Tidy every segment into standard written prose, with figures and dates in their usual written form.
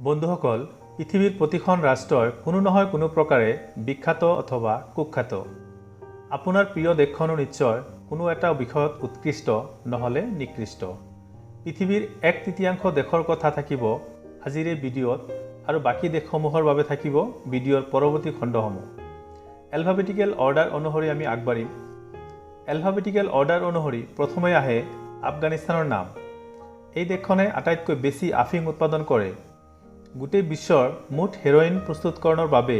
বন্ধুসকল, পৃথিৱীৰ প্ৰতিখন ৰাষ্ট্ৰই কোনো নহয় কোনো প্ৰকাৰে বিখ্যাত অথবা কুখ্যাত। আপোনাৰ প্ৰিয় দেশখনো নিশ্চয় কোনো এটা বিষয়ত উৎকৃষ্ট নহলে নিকৃষ্ট। পৃথিৱীৰ 1/3 দেশৰ কথা থাকিব আজিৰ এই ভিডিঅ'ত আৰু বাকী দেশসমূহৰ বাবে থাকিব ভিডিঅ'ৰ পৰৱৰ্তী খণ্ডসমূহ। এলফাবেটিকেল অৰ্ডাৰ অনুসৰি আমি আগবাঢ়িম। এলফাবেটিকেল অৰ্ডাৰ অনুসৰি প্ৰথমে আহে আফগানিস্তানৰ নাম। এই দেশখনে আটাইতকৈ বেছি আফিং উৎপাদন কৰে। গোটেই বিশ্বৰ মুঠ হেৰোইন প্ৰস্তুতকৰণৰ বাবে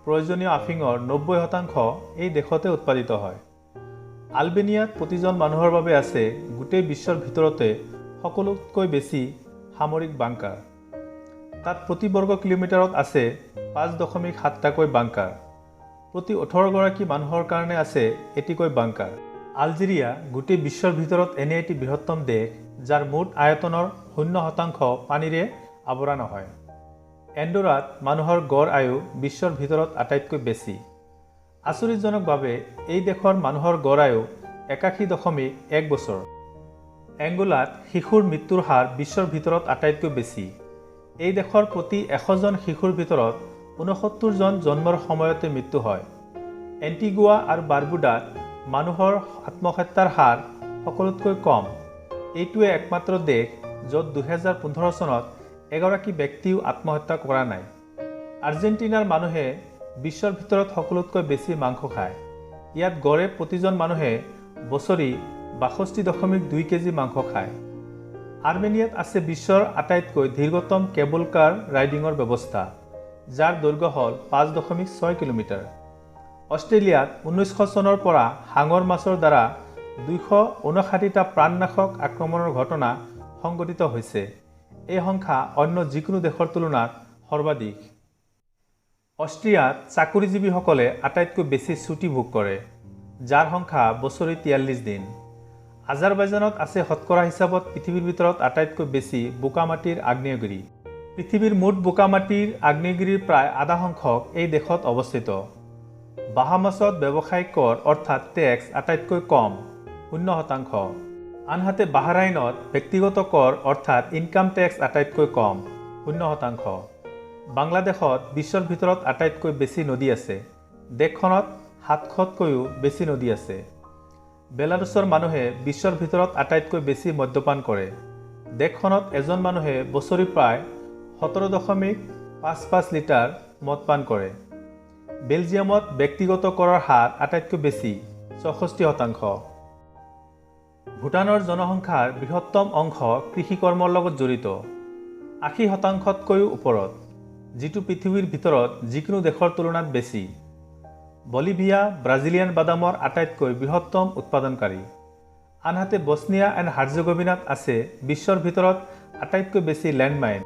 প্ৰয়োজনীয় আফিঙৰ 90% এই দেশতে উৎপাদিত হয়। আলবেনিয়াত প্ৰতিজন মানুহৰ বাবে আছে গোটেই বিশ্বৰ ভিতৰতে সকলোতকৈ বেছি সামৰিক বাংকাৰ। তাত প্ৰতি বৰ্গ কিলোমিটাৰত আছে 5.7টাকৈ বাংকাৰ। প্ৰতি 18গৰাকী মানুহৰ কাৰণে আছে এটিকৈ বাংকাৰ। আলজেৰিয়া গোটেই বিশ্বৰ ভিতৰত এনে এটি বৃহত্তম দেশ যাৰ মুঠ আয়তনৰ 0% পানীৰে আৱৰা নহয়। এণ্ডোৰাত মানুহৰ গড় আয়ু বিশ্বৰ ভিতৰত আটাইতকৈ বেছি। আচৰিতজনকভাৱে এই দেশৰ মানুহৰ গড় আয়ু 81.1 বছৰ। এংগোলাত শিশুৰ মৃত্যুৰ হাৰ বিশ্বৰ ভিতৰত আটাইতকৈ বেছি। এই দেশৰ প্ৰতি 100 জন শিশুৰ ভিতৰত 69 জন জন্মৰ সময়তে মৃত্যু হয়। এণ্টিগুৱা আৰু বাৰ্বুডাত মানুহৰ আত্মহত্যাৰ হাৰ সকলোতকৈ কম। এইটোৱে একমাত্ৰ দেশ য'ত 2015 চনত এগৰাকী ব্যক্তিও আত্মহত্যা কৰা নাই। আৰ্জেণ্টিনাৰ মানুহে বিশ্বৰ ভিতৰত সকলোতকৈ বেছি মাংস খায়। ইয়াত গড়ে প্ৰতিজন মানুহে বছৰি 62.2 কেজি মাংস খায়। আৰ্মেনিয়াত আছে বিশ্বৰ আটাইতকৈ দীৰ্ঘতম কেবল কাৰ ৰাইডিঙৰ ব্যৱস্থা, যাৰ দৈৰ্ঘ্য হ'ল 5.6 কিলোমিটাৰ। অষ্ট্ৰেলিয়াত 1900 চনৰ পৰা হাঙৰ মাছৰ দ্বাৰা 259টা প্ৰাণনাশক আক্ৰমণৰ ঘটনা সংঘটিত হৈছে। এই সংখ্যা অন্য যিকোনো দেশৰ তুলনাত সৰ্বাধিক। অষ্ট্ৰিয়াত চাকৰিজীৱীসকলে আটাইতকৈ বেছি ছুটী ভোগ কৰে, যাৰ সংখ্যা বছৰি 43 দিন। আজাৰবাইজানত আছে শতকৰা হিচাপত পৃথিৱীৰ ভিতৰত আটাইতকৈ বেছি বোকামাটিৰ আগ্নেয়গিৰি। পৃথিৱীৰ মুঠ বোকামাটিৰ আগ্নেয়গিৰিৰ প্ৰায় আধা সংখ্যক এই দেশত অৱস্থিত। বাহামাছত ব্যৱসায়িক কৰ অৰ্থাৎ টেক্স আটাইতকৈ কম, 0%। আনহাতে বাহৰাইনত ব্যক্তিগত কৰ অৰ্থাৎ ইনকাম টেক্স আটাইতকৈ কম, 0%। বাংলাদেশত বিশ্বৰ ভিতৰত আটাইতকৈ বেছি নদী আছে। দেশখনত 700তকৈও বেছি নদী আছে। বেলাৰুছৰ মানুহে বিশ্বৰ ভিতৰত আটাইতকৈ বেছি মদ্যপান কৰে। দেশখনত এজন মানুহে বছৰি প্ৰায় 17.55 লিটাৰ মদ পান কৰে। বেলজিয়ামত ব্যক্তিগত কৰৰ হাৰ আটাইতকৈ বেছি, 64%। ভূটানৰ জনসংখ্যাৰ বৃহত্তম অংশ কৃষিকৰ্মৰ লগত জড়িত, 80%তকৈও ওপৰত, যিটো পৃথিৱীৰ ভিতৰত যিকোনো দেশৰ তুলনাত বেছি। বলিভিয়া ব্ৰাজিলিয়ান বাদামৰ আটাইতকৈ বৃহত্তম উৎপাদনকাৰী। আনহাতে বস্নিয়া এণ্ড হাৰ্জেগোভিনাত আছে বিশ্বৰ ভিতৰত আটাইতকৈ বেছি লেণ্ডমাইন,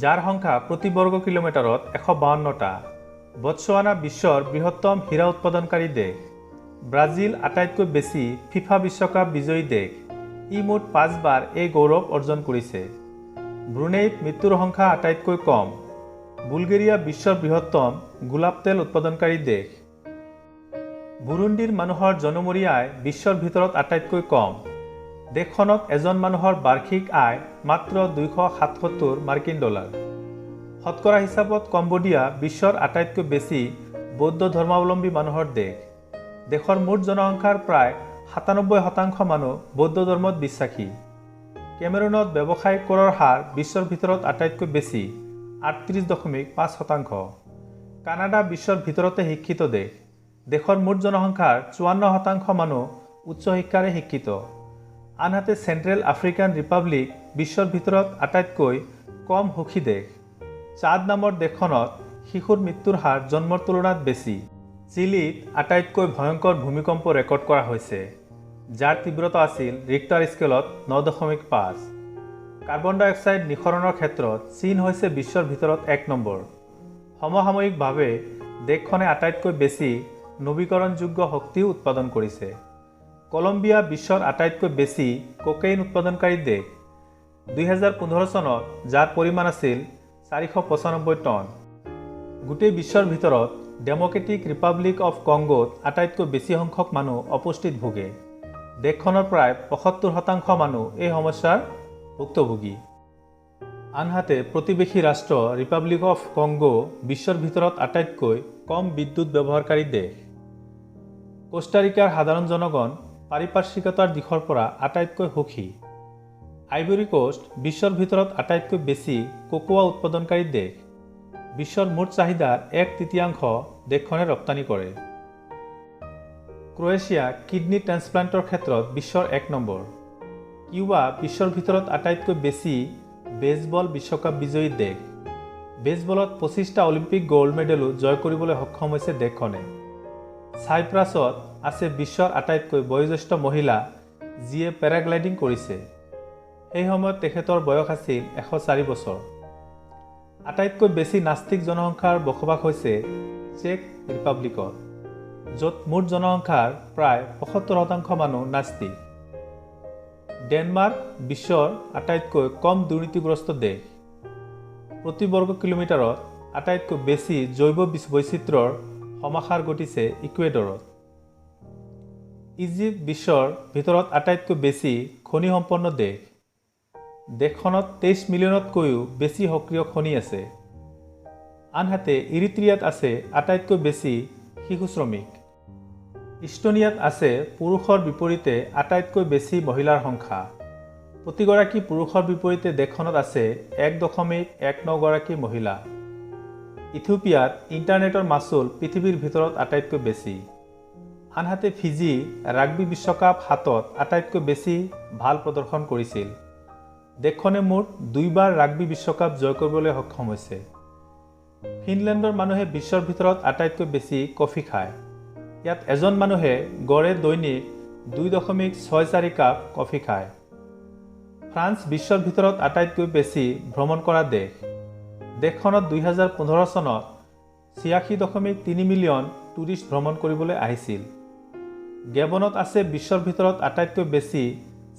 যাৰ সংখ্যা প্ৰতি বৰ্গ কিলোমিটাৰত 152টা। বটছৱানা বিশ্বৰ বৃহত্তম হীৰা উৎপাদনকাৰী দেশ। ব্ৰাজিল আটাইতকৈ বেছি ফিফা বিশ্বকাপ বিজয়ী দেশ। ই মুঠ 5 বাৰ এই গৌৰৱ অৰ্জন কৰিছে। ব্ৰুনেইত মৃত্যুৰ সংখ্যা আটাইতকৈ কম। বুলগেৰিয়া বিশ্বৰ বৃহত্তম গোলাপ তেল উৎপাদনকাৰী দেশ। বুৰুণ্ডিৰ মানুহৰ জনমূৰি আয় বিশ্বৰ ভিতৰত আটাইতকৈ কম। দেশখনত এজন মানুহৰ বাৰ্ষিক আয় মাত্ৰ $277 মাৰ্কিন। শতকৰা হিচাপত কম্বোডিয়া বিশ্বৰ আটাইতকৈ বেছি বৌদ্ধ ধৰ্মাৱলম্বী মানুহৰ দেশ। দেশৰ মুঠ জনসংখ্যাৰ প্ৰায় 97% মানুহ বৌদ্ধ ধৰ্মত বিশ্বাসী। কেমেৰুনত ব্যৱসায়িক কৰৰ হাৰ বিশ্বৰ ভিতৰত আটাইতকৈ বেছি, 38.5%। কানাডা বিশ্বৰ ভিতৰতে শিক্ষিত দেশ। দেশৰ মুঠ জনসংখ্যাৰ 54% মানুহ উচ্চ শিক্ষাৰে শিক্ষিত। আনহাতে চেণ্ট্ৰেল আফ্ৰিকান ৰিপাব্লিক বিশ্বৰ ভিতৰত আটাইতকৈ কম সুখী দেশ। চাদ নামৰ দেশখনত শিশুৰ মৃত্যুৰ হাৰ জন্মৰ তুলনাত বেছি। চিলিত আটাইতকৈ ভয়ংকৰ ভূমিকম্প ৰেকৰ্ড কৰা হৈছে, যাৰ তীব্ৰতা আছিল ৰিক্টাৰ স্কেলত 9.5। কাৰ্বন ডাই অক্সাইড নিঃসৰণৰ ক্ষেত্ৰত চীন হৈছে বিশ্বৰ ভিতৰত 1 নম্বৰ। সমসাময়িকভাৱে দেশখনে আটাইতকৈ বেছি নৱীকৰণযোগ্য শক্তিও উৎপাদন কৰিছে। কলম্বিয়া বিশ্বৰ আটাইতকৈ বেছি কোকেইন উৎপাদনকাৰী দেশ। 2015 চনত যাৰ পৰিমাণ আছিল 495 টন। গোটেই বিশ্বৰ ভিতৰত ডেম'ক্ৰেটিক ৰিপাব্লিক অৱ কংগোত আটাইতকৈ বেছি সংখ্যক মানুহ অপুষ্টিত ভোগে। দেশখনৰ প্ৰায় 75% মানুহ এই সমস্যাৰ ভুক্তভোগী। আনহাতে প্ৰতিবেশী ৰাষ্ট্ৰ ৰিপাব্লিক অফ কংগো বিশ্বৰ ভিতৰত আটাইতকৈ কম বিদ্যুৎ ব্যৱহাৰকাৰী দেশ। কোষ্টাৰিকাৰ সাধাৰণ জনগণ পাৰিপাৰ্শ্বিকতাৰ দিশৰ পৰা আটাইতকৈ সুখী। আইভৰি কোষ্ট বিশ্বৰ ভিতৰত আটাইতকৈ বেছি কোকোৱা উৎপাদনকাৰী দেশ। বিশ্বৰ মুঠ চাহিদাৰ 1/3 দেশখনে ৰপ্তানি কৰে। ক্ৰ'য়েছিয়া কিডনি ট্ৰেন্সপ্লাণ্টৰ ক্ষেত্ৰত বিশ্বৰ 1 নম্বৰ। কিউবা বিশ্বৰ ভিতৰত আটাইতকৈ বেছি বেছবল বিশ্বকাপ বিজয়ী দেশ। বেছবলত 25টা অলিম্পিক গ'ল্ড মেডেলো জয় কৰিবলৈ সক্ষম হৈছে দেশখনে। ছাইপ্ৰাছত আছে বিশ্বৰ আটাইতকৈ বয়োজ্যেষ্ঠ মহিলা যিয়ে পেৰাগ্লাইডিং কৰিছে। সেই সময়ত তেখেতৰ বয়স আছিল 104 বছৰ। আটাইতকৈ বেছি নাস্তিক জনসংখ্যাৰ বসবাস হৈছে চেক ৰিপাব্লিকত, য'ত মুঠ জনসংখ্যাৰ প্ৰায় 75% মানুহ নাস্তিক। ডেনমাৰ্ক বিশ্বৰ আটাইতকৈ কম দুৰ্নীতিগ্ৰস্ত দেশ। প্ৰতি বৰ্গ কিলোমিটাৰত আটাইতকৈ বেছি জৈৱ বৈচিত্ৰ্যৰ সমাহাৰ ঘটিছে ইকুৱেডৰত। ইজিপ্ত বিশ্বৰ ভিতৰত আটাইতকৈ বেছি খনি সম্পন্ন দেশ। দেশখনত 23 মিলিয়নতকৈও বেছি সক্ৰিয় খনি আছে। আনহাতে ইৰিট্ৰিয়াত আছে আটাইতকৈ বেছি শিশু শ্ৰমিক। ইষ্টনিয়াত আছে পুৰুষৰ বিপৰীতে আটাইতকৈ বেছি মহিলাৰ সংখ্যা। প্ৰতিগৰাকী পুৰুষৰ বিপৰীতে দেশখনত আছে 1.19 গৰাকী মহিলা। ইথিওপিয়াত ইণ্টাৰনেটৰ মাচুল পৃথিৱীৰ ভিতৰত আটাইতকৈ বেছি। আনহাতে ফিজি ৰাগবী বিশ্বকাপ 7ত আটাইতকৈ বেছি ভাল প্ৰদৰ্শন কৰিছিল। দেশখনে মুঠ 2বাৰ ৰাগবী বিশ্বকাপ জয় কৰিবলৈ সক্ষম হৈছে। ফিনলেণ্ডৰ মানুহে বিশ্বৰ ভিতৰত আটাইতকৈ বেছি কফি খায়। ইয়াত এজন মানুহে গড়ে দৈনিক 2.64 কাপ কফি খায়। ফ্ৰান্স বিশ্বৰ ভিতৰত আটাইতকৈ বেছি ভ্ৰমণ কৰা দেশ। দেশখনত 2015 চনত 86.3 মিলিয়ন টুৰিষ্ট ভ্ৰমণ কৰিবলৈ আহিছিল। গেবনত আছে বিশ্বৰ ভিতৰত আটাইতকৈ বেছি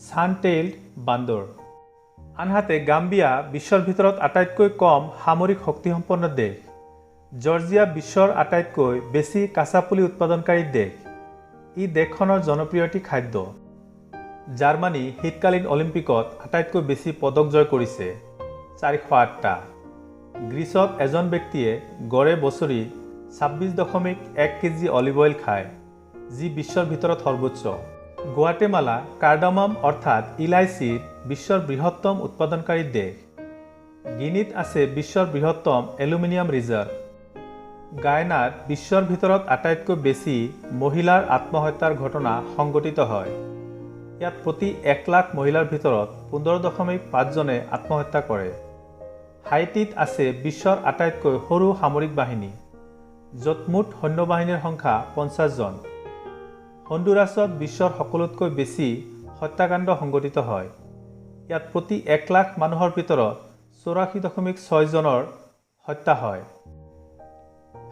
ছান-টেইলড বান্দৰ। আনহাতে গাম্বিয়া বিশ্বৰ ভিতৰত আটাইতকৈ কম সামৰিক শক্তিসম্পন্ন দেশ। জৰ্জিয়া বিশ্বৰ আটাইতকৈ বেছি কাঁচাপুলি উৎপাদনকাৰী দেশ। ই দেশখনৰ জনপ্ৰিয় এটি খাদ্য। জাৰ্মানী শীতকালীন অলিম্পিকত আটাইতকৈ বেছি পদক জয় কৰিছে, 408টা। গ্ৰীচত এজন ব্যক্তিয়ে গড়ে বছৰি 26.1 কেজি অলিভ অইল খায়, যি বিশ্বৰ ভিতৰত সৰ্বোচ্চ। গুৱাটেমালা কাৰ্ডামাম অৰ্থাৎ ইলাইচিৰ বিশ্বৰ বৃহত্তম উৎপাদনকাৰী দেশ। গিনিত আছে বিশ্বৰ বৃহত্তম এলুমিনিয়াম ৰিজাৰ্ভ। গায়নাত বিশ্বৰ ভিতৰত আটাইতকৈ বেছি মহিলাৰ আত্মহত্যাৰ ঘটনা সংঘটিত হয়। ইয়াত প্ৰতি 1 লাখ মহিলাৰ ভিতৰত 15.5 জনে আত্মহত্যা কৰে। হাইটিত আছে বিশ্বৰ আটাইতকৈ সৰু সামৰিক বাহিনী, য'ত মুঠ সৈন্যবাহিনীৰ সংখ্যা 50 জন। হণ্ডুৰাছত বিশ্বৰ সকলোতকৈ বেছি হত্যাকাণ্ড সংঘটিত হয়। ইয়াত প্ৰতি 1 লাখ মানুহৰ ভিতৰত 84.6 জনৰ হত্যা হয়।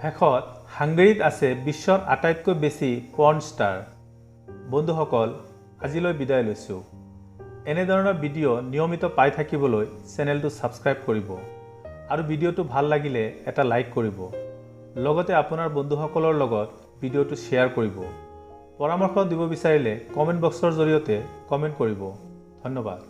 শেষত হাংগেৰীত আছে বিশ্বৰ আটাইতকৈ বেছি পৰ্ণ ষ্টাৰ। বন্ধুসকল, আজিলৈ বিদায় লৈছোঁ। এনেধৰণৰ ভিডিঅ' নিয়মিত পাই থাকিবলৈ চেনেলটো ছাবস্ক্ৰাইব কৰিব আৰু ভিডিঅ'টো ভাল লাগিলে এটা লাইক কৰিব। লগতে আপোনাৰ বন্ধুসকলৰ লগত ভিডিঅ'টো শ্বেয়াৰ কৰিব। পৰামৰ্শ দিব বিচাৰিলে কমেণ্ট বক্সৰ জৰিয়তে কমেণ্ট কৰিব। ধন্যবাদ।